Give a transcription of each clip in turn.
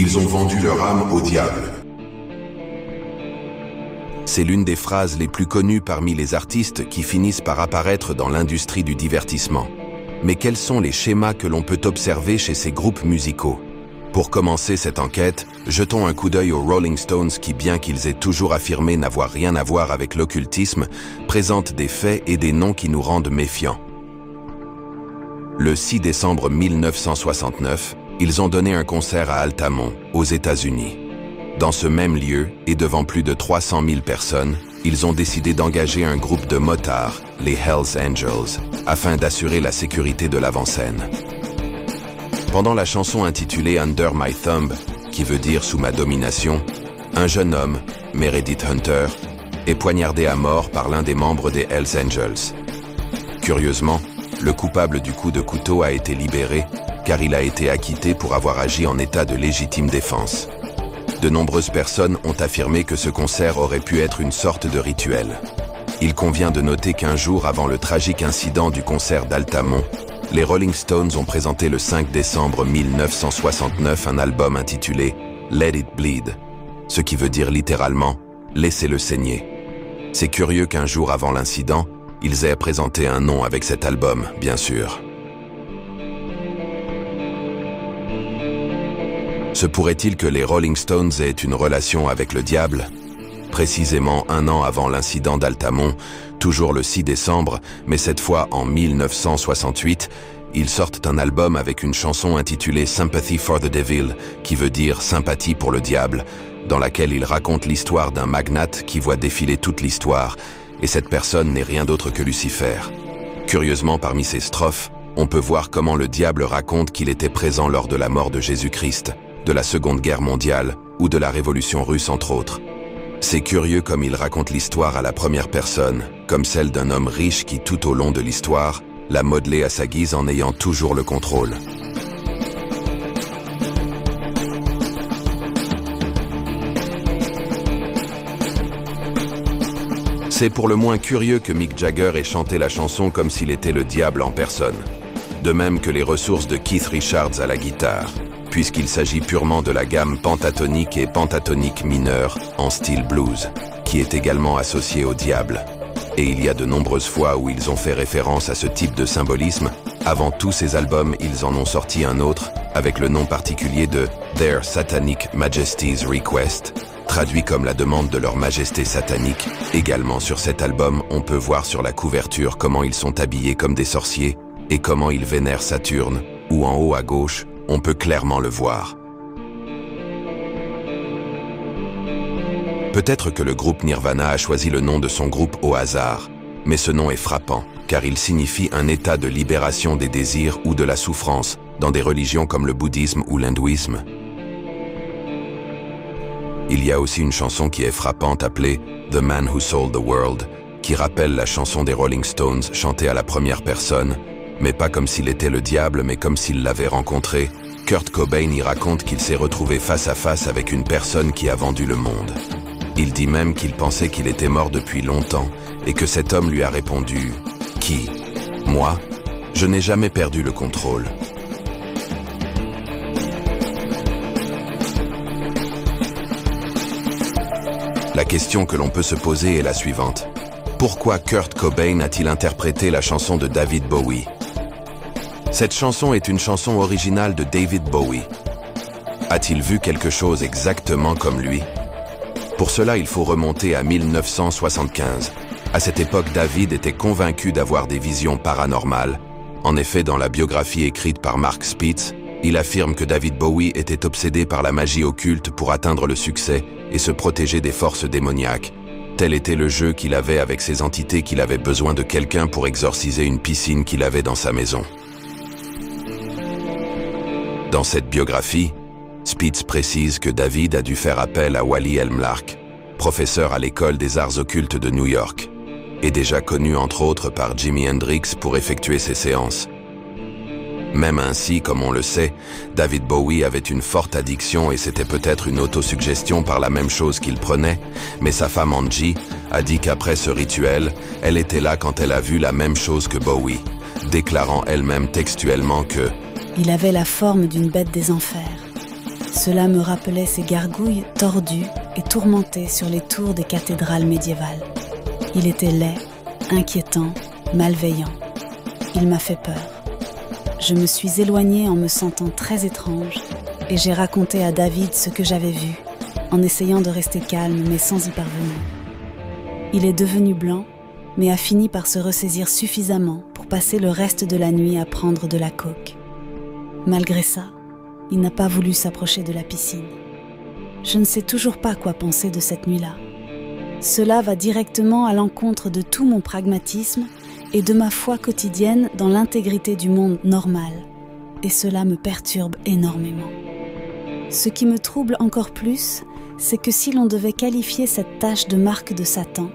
Ils ont vendu leur âme au diable. C'est l'une des phrases les plus connues parmi les artistes qui finissent par apparaître dans l'industrie du divertissement. Mais quels sont les schémas que l'on peut observer chez ces groupes musicaux? Pour commencer cette enquête, jetons un coup d'œil aux Rolling Stones qui, bien qu'ils aient toujours affirmé n'avoir rien à voir avec l'occultisme, présentent des faits et des noms qui nous rendent méfiants. Le 6 décembre 1969, ils ont donné un concert à Altamont, aux États-Unis. Dans ce même lieu, et devant plus de 300 000 personnes, ils ont décidé d'engager un groupe de motards, les Hells Angels, afin d'assurer la sécurité de l'avant-scène. Pendant la chanson intitulée Under My Thumb, qui veut dire sous ma domination, un jeune homme, Meredith Hunter, est poignardé à mort par l'un des membres des Hells Angels. Curieusement, le coupable du coup de couteau a été libéré, car il a été acquitté pour avoir agi en état de légitime défense. De nombreuses personnes ont affirmé que ce concert aurait pu être une sorte de rituel. Il convient de noter qu'un jour avant le tragique incident du concert d'Altamont, les Rolling Stones ont présenté le 5 décembre 1969 un album intitulé « Let It Bleed », ce qui veut dire littéralement « Laissez-le saigner ». C'est curieux qu'un jour avant l'incident, ils aient présenté un nom avec cet album, bien sûr. Se pourrait-il que les Rolling Stones aient une relation avec le diable? Précisément un an avant l'incident d'Altamont, toujours le 6 décembre, mais cette fois en 1968, ils sortent un album avec une chanson intitulée « Sympathy for the Devil », qui veut dire « Sympathie pour le diable », dans laquelle ils racontent l'histoire d'un magnate qui voit défiler toute l'histoire, et cette personne n'est rien d'autre que Lucifer. Curieusement, parmi ces strophes, on peut voir comment le diable raconte qu'il était présent lors de la mort de Jésus-Christ, de la Seconde Guerre mondiale ou de la Révolution russe entre autres. C'est curieux comme il raconte l'histoire à la première personne, comme celle d'un homme riche qui tout au long de l'histoire l'a modelé à sa guise en ayant toujours le contrôle. C'est pour le moins curieux que Mick Jagger ait chanté la chanson comme s'il était le diable en personne. De même que les ressources de Keith Richards à la guitare, puisqu'il s'agit purement de la gamme pentatonique et pentatonique mineure en style blues, qui est également associée au diable. Et il y a de nombreuses fois où ils ont fait référence à ce type de symbolisme. Avant tous ces albums, ils en ont sorti un autre, avec le nom particulier de « Their Satanic Majesty's Request », traduit comme la demande de leur majesté satanique. Également sur cet album, on peut voir sur la couverture comment ils sont habillés comme des sorciers et comment ils vénèrent Saturne, ou en haut à gauche, on peut clairement le voir. Peut-être que le groupe Nirvana a choisi le nom de son groupe au hasard, mais ce nom est frappant, car il signifie un état de libération des désirs ou de la souffrance dans des religions comme le bouddhisme ou l'hindouisme. Il y a aussi une chanson qui est frappante appelée « The Man Who Sold the World », qui rappelle la chanson des Rolling Stones chantée à la première personne, mais pas comme s'il était le diable, mais comme s'il l'avait rencontré. Kurt Cobain y raconte qu'il s'est retrouvé face à face avec une personne qui a vendu le monde. Il dit même qu'il pensait qu'il était mort depuis longtemps et que cet homme lui a répondu « Qui? Moi? Je n'ai jamais perdu le contrôle. » La question que l'on peut se poser est la suivante. Pourquoi Kurt Cobain a-t-il interprété la chanson de David Bowie? Cette chanson est une chanson originale de David Bowie. A-t-il vu quelque chose exactement comme lui? Pour cela, il faut remonter à 1975. À cette époque, David était convaincu d'avoir des visions paranormales. En effet, dans la biographie écrite par Mark Spitz, il affirme que David Bowie était obsédé par la magie occulte pour atteindre le succès et se protéger des forces démoniaques. Tel était le jeu qu'il avait avec ces entités qu'il avait besoin de quelqu'un pour exorciser une piscine qu'il avait dans sa maison. Dans cette biographie, Spitz précise que David a dû faire appel à Wally Elmlark, professeur à l'école des arts occultes de New York, et déjà connu entre autres par Jimi Hendrix pour effectuer ses séances. Même ainsi, comme on le sait, David Bowie avait une forte addiction et c'était peut-être une autosuggestion par la même chose qu'il prenait, mais sa femme Angie a dit qu'après ce rituel, elle était là quand elle a vu la même chose que Bowie, déclarant elle-même textuellement que « il avait la forme d'une bête des enfers ». Cela me rappelait ces gargouilles tordues et tourmentées sur les tours des cathédrales médiévales. Il était laid, inquiétant, malveillant. Il m'a fait peur. Je me suis éloignée en me sentant très étrange et j'ai raconté à David ce que j'avais vu, en essayant de rester calme mais sans y parvenir. Il est devenu blanc, mais a fini par se ressaisir suffisamment pour passer le reste de la nuit à prendre de la coke. Malgré ça, il n'a pas voulu s'approcher de la piscine. Je ne sais toujours pas quoi penser de cette nuit-là. Cela va directement à l'encontre de tout mon pragmatisme et de ma foi quotidienne dans l'intégrité du monde normal. Et cela me perturbe énormément. Ce qui me trouble encore plus, c'est que si l'on devait qualifier cette tâche de marque de Satan,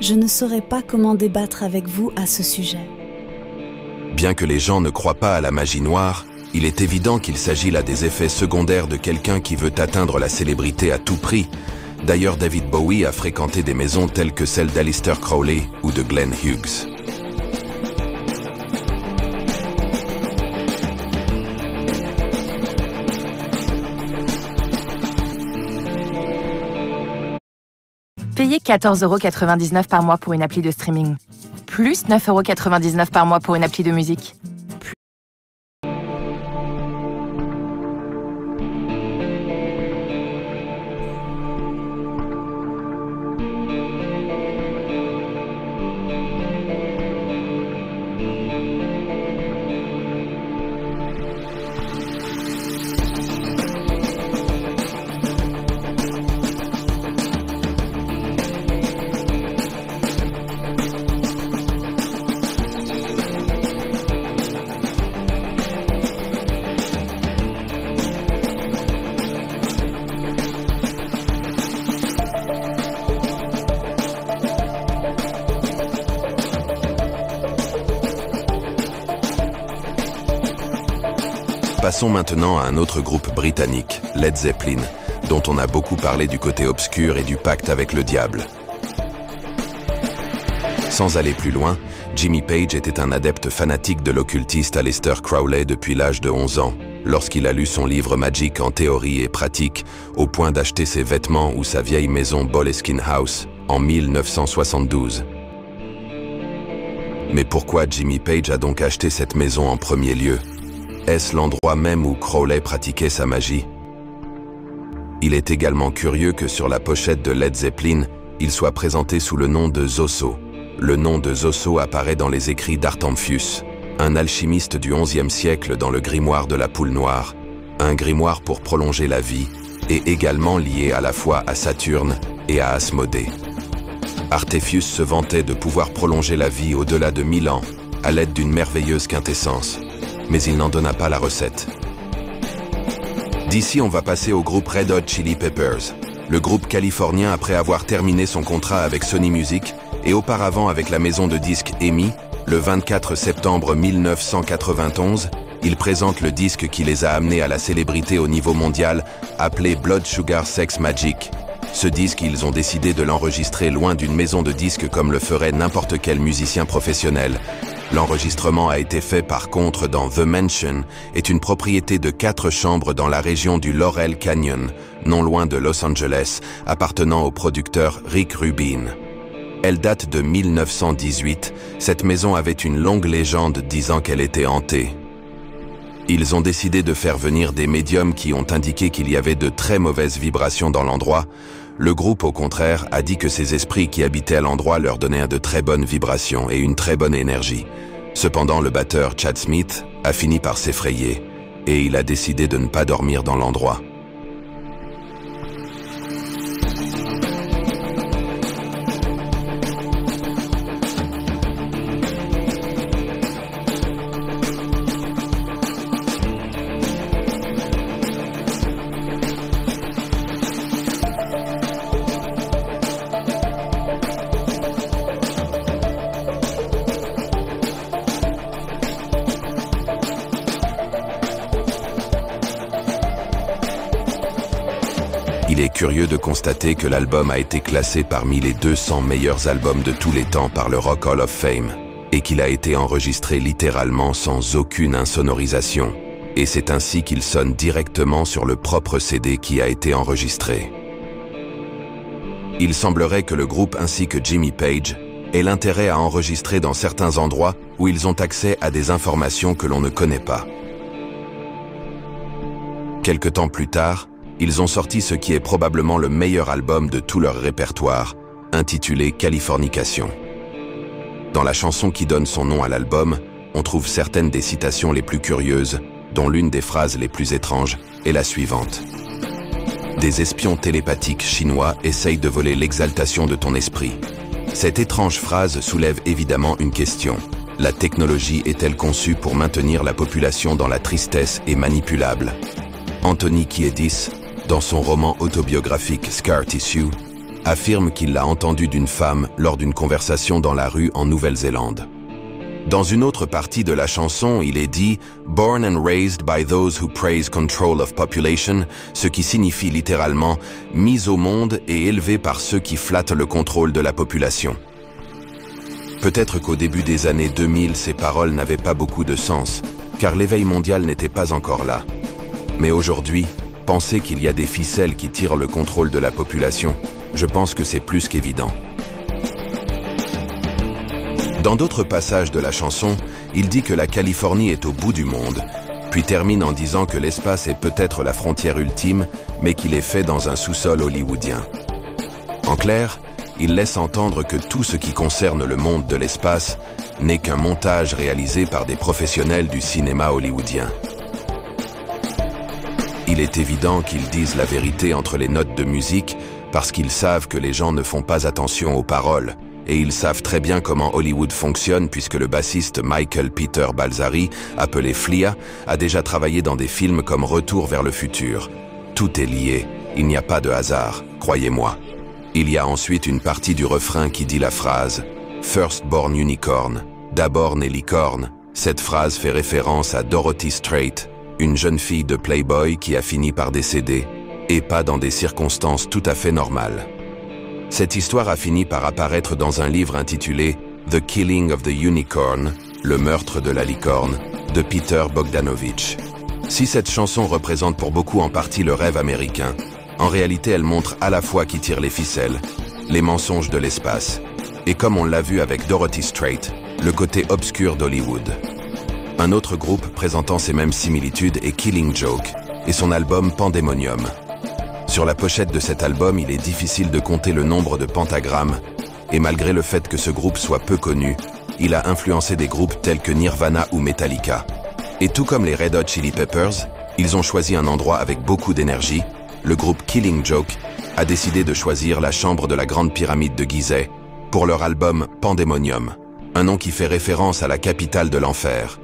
je ne saurais pas comment débattre avec vous à ce sujet. Bien que les gens ne croient pas à la magie noire, il est évident qu'il s'agit là des effets secondaires de quelqu'un qui veut atteindre la célébrité à tout prix. D'ailleurs, David Bowie a fréquenté des maisons telles que celle d'Aleister Crowley ou de Glenn Hughes. Payez 14,99 € par mois pour une appli de streaming, plus 9,99 € par mois pour une appli de musique. Passons maintenant à un autre groupe britannique, Led Zeppelin, dont on a beaucoup parlé du côté obscur et du pacte avec le diable. Sans aller plus loin, Jimmy Page était un adepte fanatique de l'occultiste Aleister Crowley depuis l'âge de 11 ans, lorsqu'il a lu son livre Magic en théorie et pratique, au point d'acheter ses vêtements ou sa vieille maison Boleskine House en 1972. Mais pourquoi Jimmy Page a donc acheté cette maison en premier lieu ? Est-ce l'endroit même où Crowley pratiquait sa magie? Il est également curieux que sur la pochette de Led Zeppelin, il soit présenté sous le nom de Zoso. Le nom de Zoso apparaît dans les écrits d'Artamphius, un alchimiste du XIe siècle dans le grimoire de la Poule Noire, un grimoire pour prolonger la vie, et également lié à la fois à Saturne et à Asmodée. Artephius se vantait de pouvoir prolonger la vie au-delà de 1000 ans, à l'aide d'une merveilleuse quintessence. Mais il n'en donna pas la recette. D'ici, on va passer au groupe Red Hot Chili Peppers. Le groupe californien, après avoir terminé son contrat avec Sony Music et auparavant avec la maison de disques EMI, le 24 septembre 1991, ils présentent le disque qui les a amenés à la célébrité au niveau mondial, appelé Blood Sugar Sex Magik. Ce disque, ils ont décidé de l'enregistrer loin d'une maison de disques comme le ferait n'importe quel musicien professionnel. L'enregistrement a été fait par contre dans The Mansion, est une propriété de 4 chambres dans la région du Laurel Canyon, non loin de Los Angeles, appartenant au producteur Rick Rubin. Elle date de 1918, cette maison avait une longue légende disant qu'elle était hantée. Ils ont décidé de faire venir des médiums qui ont indiqué qu'il y avait de très mauvaises vibrations dans l'endroit. Le groupe, au contraire, a dit que ces esprits qui habitaient à l'endroit leur donnaient de très bonnes vibrations et une très bonne énergie. Cependant, le batteur Chad Smith a fini par s'effrayer et il a décidé de ne pas dormir dans l'endroit. Il est curieux de constater que l'album a été classé parmi les 200 meilleurs albums de tous les temps par le Rock Hall of Fame et qu'il a été enregistré littéralement sans aucune insonorisation. Et c'est ainsi qu'il sonne directement sur le propre CD qui a été enregistré. Il semblerait que le groupe ainsi que Jimmy Page aient l'intérêt à enregistrer dans certains endroits où ils ont accès à des informations que l'on ne connaît pas. Quelque temps plus tard, ils ont sorti ce qui est probablement le meilleur album de tout leur répertoire, intitulé Californication. Dans la chanson qui donne son nom à l'album, on trouve certaines des citations les plus curieuses, dont l'une des phrases les plus étranges est la suivante. Des espions télépathiques chinois essayent de voler l'exaltation de ton esprit. Cette étrange phrase soulève évidemment une question. La technologie est-elle conçue pour maintenir la population dans la tristesse et manipulable? Anthony Kiedis, dans son roman autobiographique Scar Tissue, affirme qu'il l'a entendu d'une femme lors d'une conversation dans la rue en Nouvelle-Zélande. Dans une autre partie de la chanson, il est dit « Born and raised by those who praise control of population », ce qui signifie littéralement « mis au monde et élevé par ceux qui flattent le contrôle de la population ». Peut-être qu'au début des années 2000, ces paroles n'avaient pas beaucoup de sens, car l'éveil mondial n'était pas encore là. Mais aujourd'hui, penser qu'il y a des ficelles qui tirent le contrôle de la population, je pense que c'est plus qu'évident. Dans d'autres passages de la chanson, il dit que la Californie est au bout du monde, puis termine en disant que l'espace est peut-être la frontière ultime, mais qu'il est fait dans un sous-sol hollywoodien. En clair, il laisse entendre que tout ce qui concerne le monde de l'espace n'est qu'un montage réalisé par des professionnels du cinéma hollywoodien. Il est évident qu'ils disent la vérité entre les notes de musique parce qu'ils savent que les gens ne font pas attention aux paroles. Et ils savent très bien comment Hollywood fonctionne puisque le bassiste Michael Peter Balzari, appelé Flea, a déjà travaillé dans des films comme Retour vers le futur. Tout est lié, il n'y a pas de hasard, croyez-moi. Il y a ensuite une partie du refrain qui dit la phrase « First born unicorn », d'abord né licorne. Cette phrase fait référence à Dorothy Strait, une jeune fille de Playboy qui a fini par décéder, et pas dans des circonstances tout à fait normales. Cette histoire a fini par apparaître dans un livre intitulé « The Killing of the Unicorn », le meurtre de la licorne, de Peter Bogdanovich. Si cette chanson représente pour beaucoup en partie le rêve américain, en réalité elle montre à la fois qui tire les ficelles, les mensonges de l'espace, et comme on l'a vu avec Dorothy Strait, le côté obscur d'Hollywood. Un autre groupe présentant ces mêmes similitudes est Killing Joke et son album Pandemonium. Sur la pochette de cet album, il est difficile de compter le nombre de pentagrammes, et malgré le fait que ce groupe soit peu connu, il a influencé des groupes tels que Nirvana ou Metallica. Et tout comme les Red Hot Chili Peppers, ils ont choisi un endroit avec beaucoup d'énergie. Le groupe Killing Joke a décidé de choisir la chambre de la Grande Pyramide de Gizeh pour leur album Pandemonium, un nom qui fait référence à la capitale de l'enfer.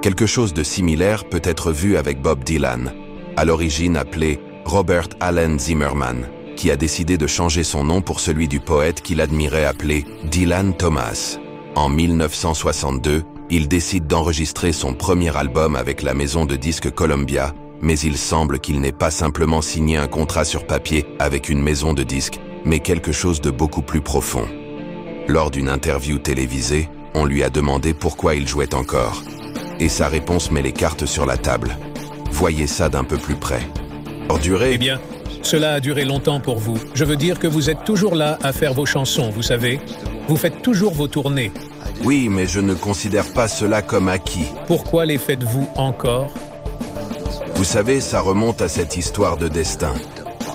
Quelque chose de similaire peut être vu avec Bob Dylan, à l'origine appelé Robert Allen Zimmerman, qui a décidé de changer son nom pour celui du poète qu'il admirait appelé Dylan Thomas. En 1962, il décide d'enregistrer son premier album avec la maison de disques Columbia, mais il semble qu'il n'ait pas simplement signé un contrat sur papier avec une maison de disques, mais quelque chose de beaucoup plus profond. Lors d'une interview télévisée, on lui a demandé pourquoi il jouait encore. Et sa réponse met les cartes sur la table. Voyez ça d'un peu plus près. Eh bien, cela a duré longtemps pour vous. Je veux dire que vous êtes toujours là à faire vos chansons, vous savez. Vous faites toujours vos tournées. Oui, mais je ne considère pas cela comme acquis. Pourquoi les faites-vous encore? Vous savez, ça remonte à cette histoire de destin.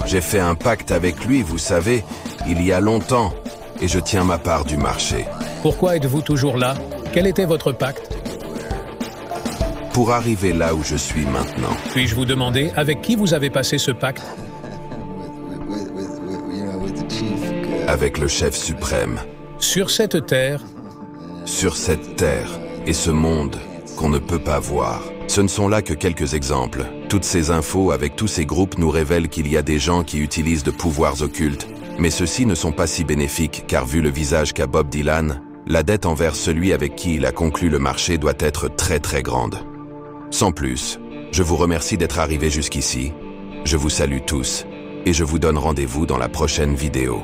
J'ai fait un pacte avec lui, vous savez, il y a longtemps, et je tiens ma part du marché. Pourquoi êtes-vous toujours là? Quel était votre pacte? Pour arriver là où je suis maintenant. Puis-je vous demander avec qui vous avez passé ce pacte? Avec le chef suprême. Sur cette terre? Sur cette terre et ce monde qu'on ne peut pas voir. Ce ne sont là que quelques exemples. Toutes ces infos avec tous ces groupes nous révèlent qu'il y a des gens qui utilisent de pouvoirs occultes. Mais ceux-ci ne sont pas si bénéfiques car vu le visage qu'a Bob Dylan, la dette envers celui avec qui il a conclu le marché doit être très très grande. Sans plus, je vous remercie d'être arrivés jusqu'ici, je vous salue tous, et je vous donne rendez-vous dans la prochaine vidéo.